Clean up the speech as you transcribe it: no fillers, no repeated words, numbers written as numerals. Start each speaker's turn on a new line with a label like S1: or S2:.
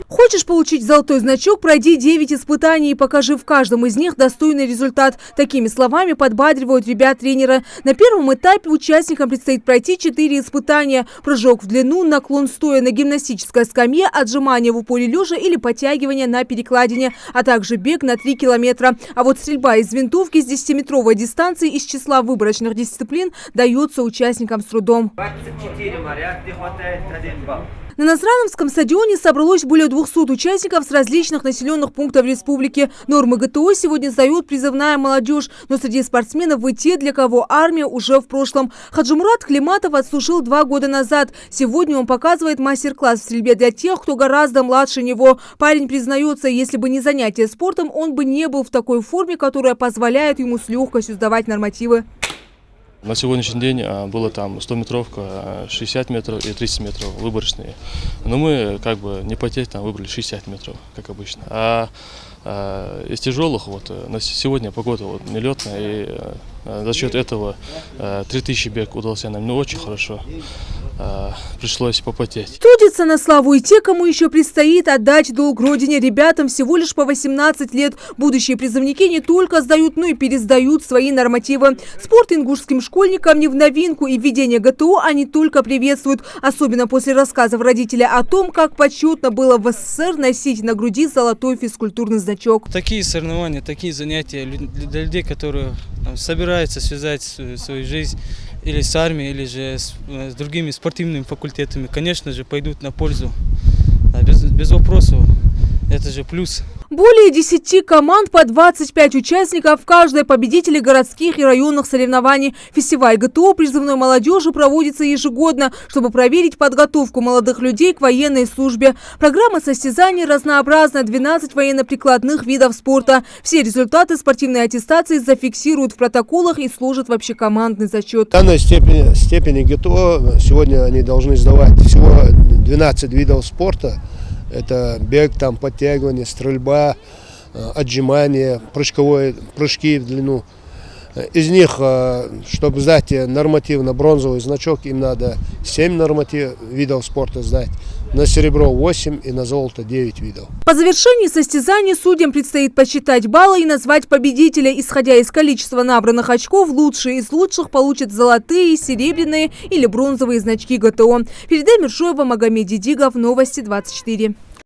S1: Хочешь получить золотой значок, пройди 9 испытаний и покажи в каждом из них достойный результат. Такими словами подбадривают ребят тренера. На первом этапе участникам предстоит пройти 4 испытания. Прыжок в длину, наклон стоя на гимнастической скамье, отжимания в поле лежа или подтягивания на перекладине, а также бег на 3 километра. А вот стрельба из винтовки с 10-метровой дистанции из числа выборочных дисциплин дается участникам с трудом.
S2: 24 моря, не хватает 1 балл.
S1: На Назрановском стадионе собралось более 200 участников с различных населенных пунктов республики. Нормы ГТО сегодня сдает призывная молодежь, но среди спортсменов вы те, для кого армия уже в прошлом. Хаджимурат Климатов отслужил 2 года назад. Сегодня он показывает мастер-класс в стрельбе для тех, кто гораздо младше него. Парень признается, если бы не занятие спортом, он бы не был в такой форме, которая позволяет ему с легкостью сдавать нормативы.
S3: На сегодняшний день было там 100-метровка, 60 метров и 30 метров выборочные. Но мы как бы не потеть там выбрали 60 метров, как обычно. А из тяжелых на сегодня погода нелетная, и за счет этого 3000 бег удался нам очень хорошо. Пришлось попотеть.
S1: Трудятся на славу и те, кому еще предстоит отдать долг родине. Ребятам всего лишь по 18 лет. Будущие призывники не только сдают, но и пересдают свои нормативы. Спорт ингушским школьникам не в новинку, и введение ГТО они только приветствуют. Особенно после рассказов родителей о том, как почетно было в СССР носить на груди золотой физкультурный значок.
S4: Такие соревнования, такие занятия для людей, которые собираются связать свою жизнь или с армией, или же с другими спортивными факультетами, конечно же, пойдут на пользу. Без вопросов, это же плюс.
S1: Более 10 команд по 25 участников, каждая победители городских и районных соревнований. Фестиваль ГТО призывной молодежи проводится ежегодно, чтобы проверить подготовку молодых людей к военной службе. Программа состязаний разнообразна, 12 военно-прикладных видов спорта. Все результаты спортивной аттестации зафиксируют в протоколах и сложат в общекомандный зачет.
S5: В данной степени ГТО сегодня они должны сдавать всего 12 видов спорта. Это бег, подтягивание, стрельба, отжимания, прыжки в длину. Из них, чтобы сдать норматив на бронзовый значок, им надо 7 видов спорта сдать. На серебро 8 и на золото 9 видов.
S1: По завершении состязаний судьям предстоит посчитать баллы и назвать победителя. Исходя из количества набранных очков, лучшие из лучших получат золотые, серебряные или бронзовые значки ГТО. Фериде Миршоева, Магомед Дидигов, Новости 24.